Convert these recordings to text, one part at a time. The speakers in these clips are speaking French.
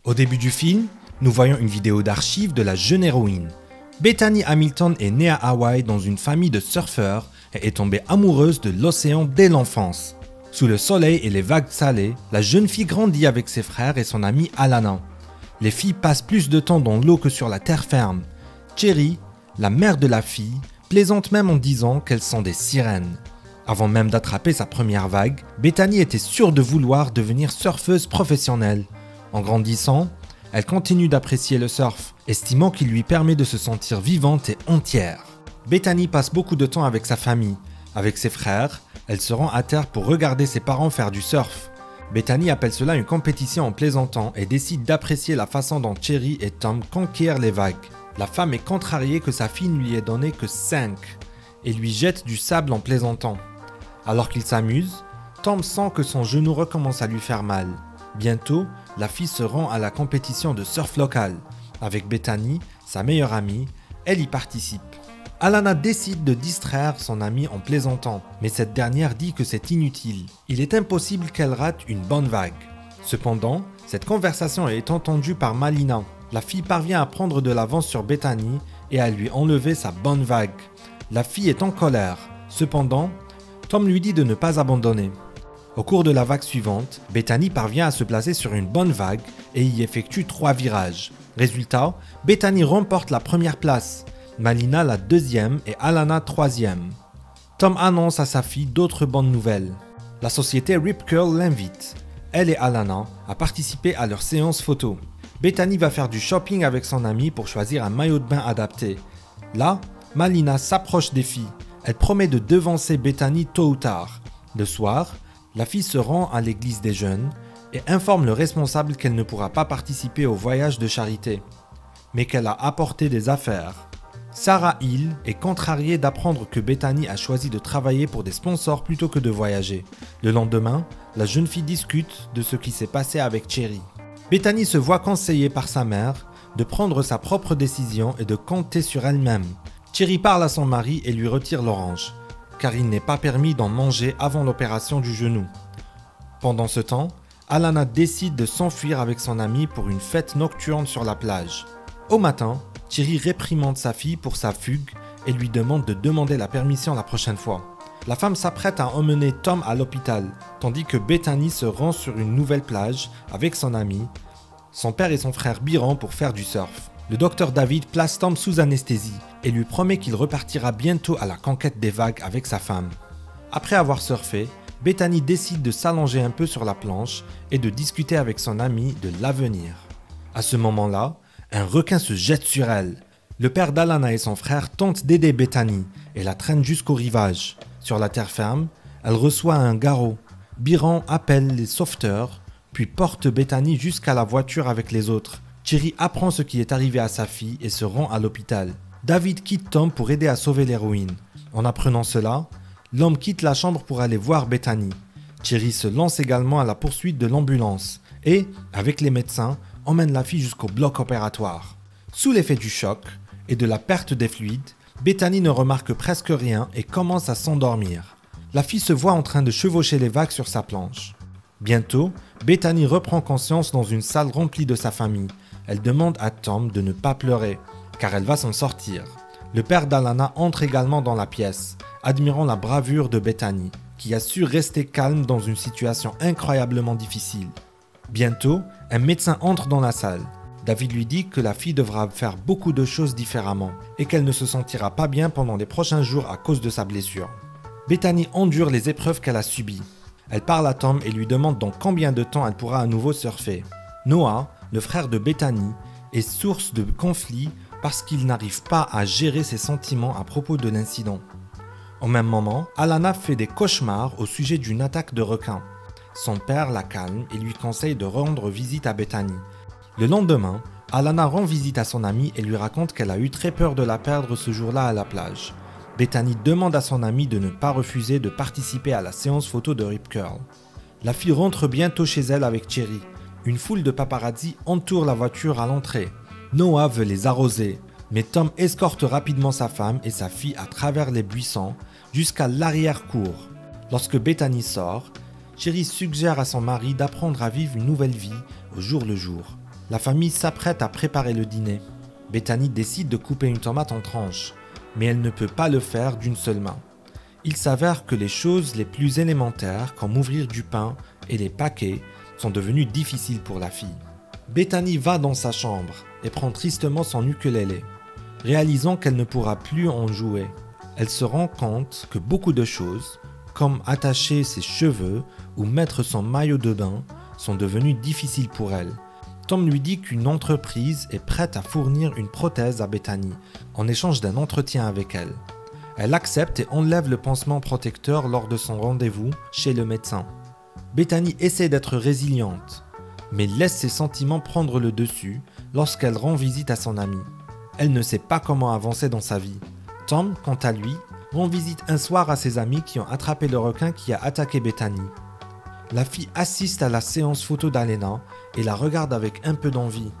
Au début du film, nous voyons une vidéo d'archives de la jeune héroïne. Bethany Hamilton est née à Hawaï dans une famille de surfeurs et est tombée amoureuse de l'océan dès l'enfance. Sous le soleil et les vagues salées, la jeune fille grandit avec ses frères et son amie Alana. Les filles passent plus de temps dans l'eau que sur la terre ferme. Cherry, la mère de la fille, plaisante même en disant qu'elles sont des sirènes. Avant même d'attraper sa première vague, Bethany était sûre de vouloir devenir surfeuse professionnelle. En grandissant, elle continue d'apprécier le surf, estimant qu'il lui permet de se sentir vivante et entière. Bethany passe beaucoup de temps avec sa famille. Avec ses frères, elle se rend à terre pour regarder ses parents faire du surf. Bethany appelle cela une compétition en plaisantant et décide d'apprécier la façon dont Cherry et Tom conquièrent les vagues. La femme est contrariée que sa fille ne lui ait donné que 5 et lui jette du sable en plaisantant. Alors qu'il s'amuse, Tom sent que son genou recommence à lui faire mal. Bientôt, la fille se rend à la compétition de surf local. Avec Bethany, sa meilleure amie, elle y participe. Alana décide de distraire son amie en plaisantant, mais cette dernière dit que c'est inutile. Il est impossible qu'elle rate une bonne vague. Cependant, cette conversation est entendue par Malina. La fille parvient à prendre de l'avance sur Bethany et à lui enlever sa bonne vague. La fille est en colère. Cependant, Tom lui dit de ne pas abandonner. Au cours de la vague suivante, Bethany parvient à se placer sur une bonne vague et y effectue 3 virages. Résultat, Bethany remporte la première place, Malina la deuxième et Alana troisième. Tom annonce à sa fille d'autres bonnes nouvelles. La société Rip Curl l'invite, elle et Alana, à participer à leur séance photo. Bethany va faire du shopping avec son amie pour choisir un maillot de bain adapté. Là, Malina s'approche des filles. Elle promet de devancer Bethany tôt ou tard. Le soir, la fille se rend à l'église des jeunes et informe le responsable qu'elle ne pourra pas participer au voyage de charité, mais qu'elle a apporté des affaires. Sarah Hill est contrariée d'apprendre que Bethany a choisi de travailler pour des sponsors plutôt que de voyager. Le lendemain, la jeune fille discute de ce qui s'est passé avec Cherry. Bethany se voit conseillée par sa mère de prendre sa propre décision et de compter sur elle-même. Cherry parle à son mari et lui retire l'orange, car il n'est pas permis d'en manger avant l'opération du genou. Pendant ce temps, Alana décide de s'enfuir avec son amie pour une fête nocturne sur la plage. Au matin, Cherry réprimande sa fille pour sa fugue et lui demande de demander la permission la prochaine fois. La femme s'apprête à emmener Tom à l'hôpital, tandis que Bethany se rend sur une nouvelle plage avec son ami, son père et son frère Byron pour faire du surf. Le docteur David place Tom sous anesthésie et lui promet qu'il repartira bientôt à la conquête des vagues avec sa femme. Après avoir surfé, Bethany décide de s'allonger un peu sur la planche et de discuter avec son ami de l'avenir. À ce moment-là, un requin se jette sur elle. Le père d'Alana et son frère tentent d'aider Bethany et la traînent jusqu'au rivage. Sur la terre ferme, elle reçoit un garrot. Byron appelle les sauveteurs, puis porte Bethany jusqu'à la voiture avec les autres. Cherry apprend ce qui est arrivé à sa fille et se rend à l'hôpital. David quitte Tom pour aider à sauver l'héroïne. En apprenant cela, l'homme quitte la chambre pour aller voir Bethany. Cherry se lance également à la poursuite de l'ambulance et, avec les médecins, emmène la fille jusqu'au bloc opératoire. Sous l'effet du choc et de la perte des fluides, Bethany ne remarque presque rien et commence à s'endormir. La fille se voit en train de chevaucher les vagues sur sa planche. Bientôt, Bethany reprend conscience dans une salle remplie de sa famille. Elle demande à Tom de ne pas pleurer, car elle va s'en sortir. Le père d'Alana entre également dans la pièce, admirant la bravoure de Bethany, qui a su rester calme dans une situation incroyablement difficile. Bientôt, un médecin entre dans la salle. David lui dit que la fille devra faire beaucoup de choses différemment et qu'elle ne se sentira pas bien pendant les prochains jours à cause de sa blessure. Bethany endure les épreuves qu'elle a subies. Elle parle à Tom et lui demande dans combien de temps elle pourra à nouveau surfer. Noah, le frère de Bethany, est source de conflits parce qu'il n'arrive pas à gérer ses sentiments à propos de l'incident. Au même moment, Alana fait des cauchemars au sujet d'une attaque de requins. Son père la calme et lui conseille de rendre visite à Bethany. Le lendemain, Alana rend visite à son amie et lui raconte qu'elle a eu très peur de la perdre ce jour-là à la plage. Bethany demande à son amie de ne pas refuser de participer à la séance photo de Rip Curl. La fille rentre bientôt chez elle avec Cherry. Une foule de paparazzi entoure la voiture à l'entrée. Noah veut les arroser, mais Tom escorte rapidement sa femme et sa fille à travers les buissons jusqu'à l'arrière-cour. Lorsque Bethany sort, Cherry suggère à son mari d'apprendre à vivre une nouvelle vie au jour le jour. La famille s'apprête à préparer le dîner. Bethany décide de couper une tomate en tranches, mais elle ne peut pas le faire d'une seule main. Il s'avère que les choses les plus élémentaires, comme ouvrir du pain et les paquets, sont devenues difficiles pour la fille. Bethany va dans sa chambre et prend tristement son ukulélé. Réalisant qu'elle ne pourra plus en jouer, elle se rend compte que beaucoup de choses, comme attacher ses cheveux ou mettre son maillot de bain, sont devenues difficiles pour elle. Tom lui dit qu'une entreprise est prête à fournir une prothèse à Bethany en échange d'un entretien avec elle. Elle accepte et enlève le pansement protecteur lors de son rendez-vous chez le médecin. Bethany essaie d'être résiliente, mais laisse ses sentiments prendre le dessus lorsqu'elle rend visite à son amie. Elle ne sait pas comment avancer dans sa vie. Tom, quant à lui, rend visite un soir à ses amis qui ont attrapé le requin qui a attaqué Bethany. La fille assiste à la séance photo d'Alena et la regarde avec un peu d'envie.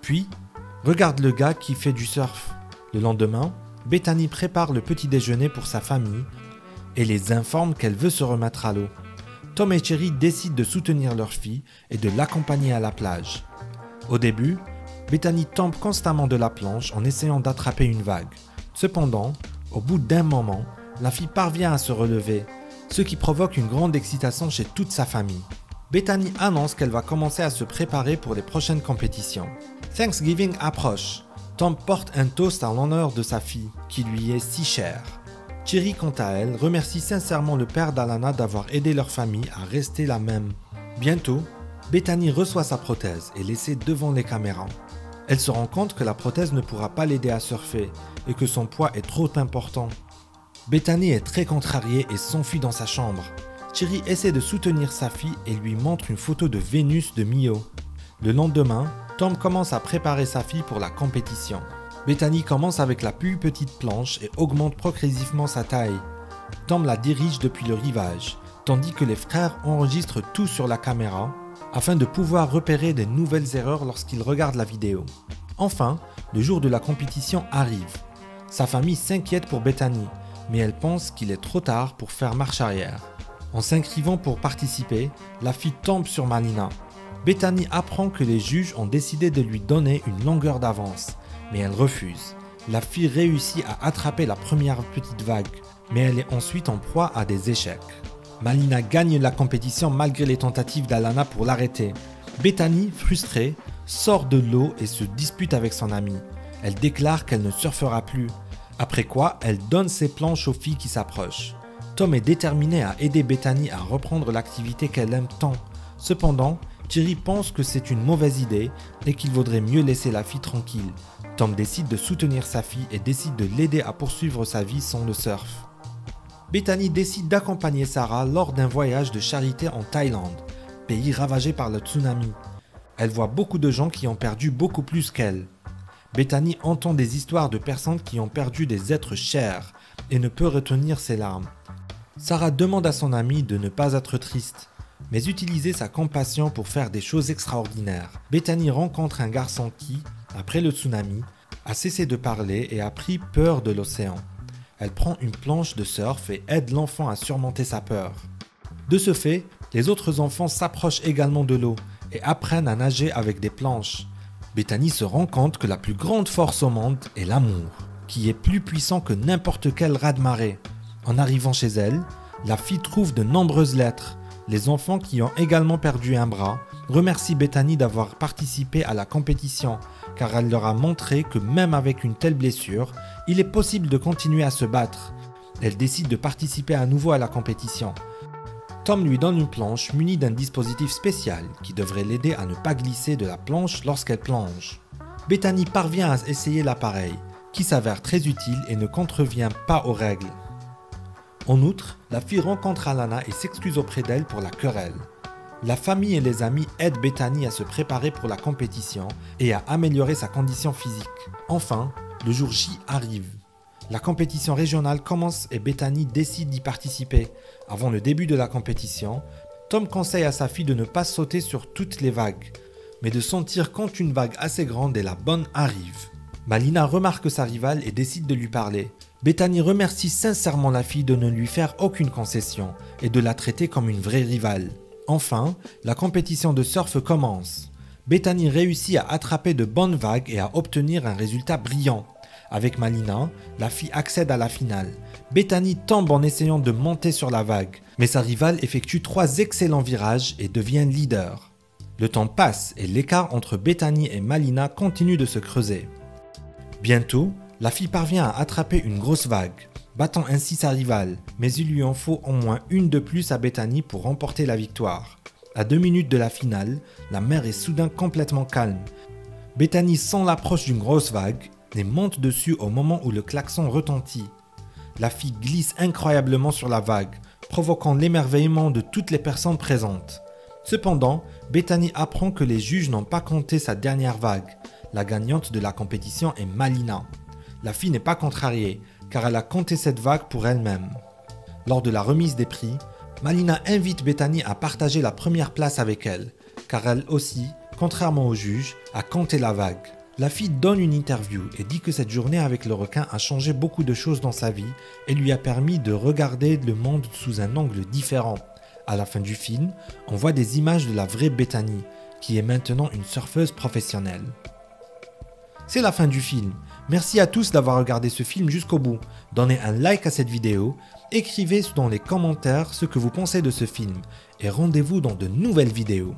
Puis, regarde le gars qui fait du surf. Le lendemain, Bethany prépare le petit déjeuner pour sa famille et les informe qu'elle veut se remettre à l'eau. Tom et Cherry décident de soutenir leur fille et de l'accompagner à la plage. Au début, Bethany tombe constamment de la planche en essayant d'attraper une vague. Cependant, au bout d'un moment, la fille parvient à se relever, ce qui provoque une grande excitation chez toute sa famille. Bethany annonce qu'elle va commencer à se préparer pour les prochaines compétitions. Thanksgiving approche. Tom porte un toast en l'honneur de sa fille, qui lui est si chère. Cherry, quant à elle, remercie sincèrement le père d'Alana d'avoir aidé leur famille à rester la même. Bientôt, Bethany reçoit sa prothèse et laissée devant les caméras. Elle se rend compte que la prothèse ne pourra pas l'aider à surfer et que son poids est trop important. Bethany est très contrariée et s'enfuit dans sa chambre. Cherry essaie de soutenir sa fille et lui montre une photo de Vénus de Mio. Le lendemain, Tom commence à préparer sa fille pour la compétition. Bethany commence avec la plus petite planche et augmente progressivement sa taille. Tom la dirige depuis le rivage, tandis que les frères enregistrent tout sur la caméra afin de pouvoir repérer de nouvelles erreurs lorsqu'ils regardent la vidéo. Enfin, le jour de la compétition arrive. Sa famille s'inquiète pour Bethany, mais elle pense qu'il est trop tard pour faire marche arrière. En s'inscrivant pour participer, la fille tombe sur Malina. Bethany apprend que les juges ont décidé de lui donner une longueur d'avance, mais elle refuse. La fille réussit à attraper la première petite vague, mais elle est ensuite en proie à des échecs. Malina gagne la compétition malgré les tentatives d'Alana pour l'arrêter. Bethany, frustrée, sort de l'eau et se dispute avec son amie. Elle déclare qu'elle ne surfera plus, après quoi elle donne ses planches aux filles qui s'approchent. Tom est déterminé à aider Bethany à reprendre l'activité qu'elle aime tant. Cependant, Cherry pense que c'est une mauvaise idée et qu'il vaudrait mieux laisser la fille tranquille. Tom décide de soutenir sa fille et décide de l'aider à poursuivre sa vie sans le surf. Bethany décide d'accompagner Sarah lors d'un voyage de charité en Thaïlande, pays ravagé par le tsunami. Elle voit beaucoup de gens qui ont perdu beaucoup plus qu'elle. Bethany entend des histoires de personnes qui ont perdu des êtres chers et ne peut retenir ses larmes. Sarah demande à son amie de ne pas être triste, mais utiliser sa compassion pour faire des choses extraordinaires. Bethany rencontre un garçon qui, après le tsunami, a cessé de parler et a pris peur de l'océan. Elle prend une planche de surf et aide l'enfant à surmonter sa peur. De ce fait, les autres enfants s'approchent également de l'eau et apprennent à nager avec des planches. Bethany se rend compte que la plus grande force au monde est l'amour, qui est plus puissant que n'importe quel raz-de-marée. En arrivant chez elle, la fille trouve de nombreuses lettres. Les enfants qui ont également perdu un bras remercient Bethany d'avoir participé à la compétition, car elle leur a montré que même avec une telle blessure, il est possible de continuer à se battre. Elle décide de participer à nouveau à la compétition. Tom lui donne une planche munie d'un dispositif spécial qui devrait l'aider à ne pas glisser de la planche lorsqu'elle plonge. Bethany parvient à essayer l'appareil, qui s'avère très utile et ne contrevient pas aux règles. En outre, la fille rencontre Alana et s'excuse auprès d'elle pour la querelle. La famille et les amis aident Bethany à se préparer pour la compétition et à améliorer sa condition physique. Enfin, le jour J arrive. La compétition régionale commence et Bethany décide d'y participer. Avant le début de la compétition, Tom conseille à sa fille de ne pas sauter sur toutes les vagues, mais de sentir quand une vague assez grande et la bonne arrive. Malina remarque sa rivale et décide de lui parler. Bethany remercie sincèrement la fille de ne lui faire aucune concession et de la traiter comme une vraie rivale. Enfin, la compétition de surf commence. Bethany réussit à attraper de bonnes vagues et à obtenir un résultat brillant. Avec Malina, la fille accède à la finale. Bethany tombe en essayant de monter sur la vague, mais sa rivale effectue 3 excellents virages et devient leader. Le temps passe et l'écart entre Bethany et Malina continue de se creuser. Bientôt, la fille parvient à attraper une grosse vague, battant ainsi sa rivale, mais il lui en faut au moins une de plus à Bethany pour remporter la victoire. À 2 minutes de la finale, la mer est soudain complètement calme. Bethany sent l'approche d'une grosse vague et monte dessus au moment où le klaxon retentit. La fille glisse incroyablement sur la vague, provoquant l'émerveillement de toutes les personnes présentes. Cependant, Bethany apprend que les juges n'ont pas compté sa dernière vague. La gagnante de la compétition est Malina. La fille n'est pas contrariée, car elle a compté cette vague pour elle-même. Lors de la remise des prix, Malina invite Bethany à partager la première place avec elle, car elle aussi, contrairement aux juges, a compté la vague. La fille donne une interview et dit que cette journée avec le requin a changé beaucoup de choses dans sa vie et lui a permis de regarder le monde sous un angle différent. À la fin du film, on voit des images de la vraie Bethany, qui est maintenant une surfeuse professionnelle. C'est la fin du film. Merci à tous d'avoir regardé ce film jusqu'au bout. Donnez un like à cette vidéo, écrivez dans les commentaires ce que vous pensez de ce film, et rendez-vous dans de nouvelles vidéos.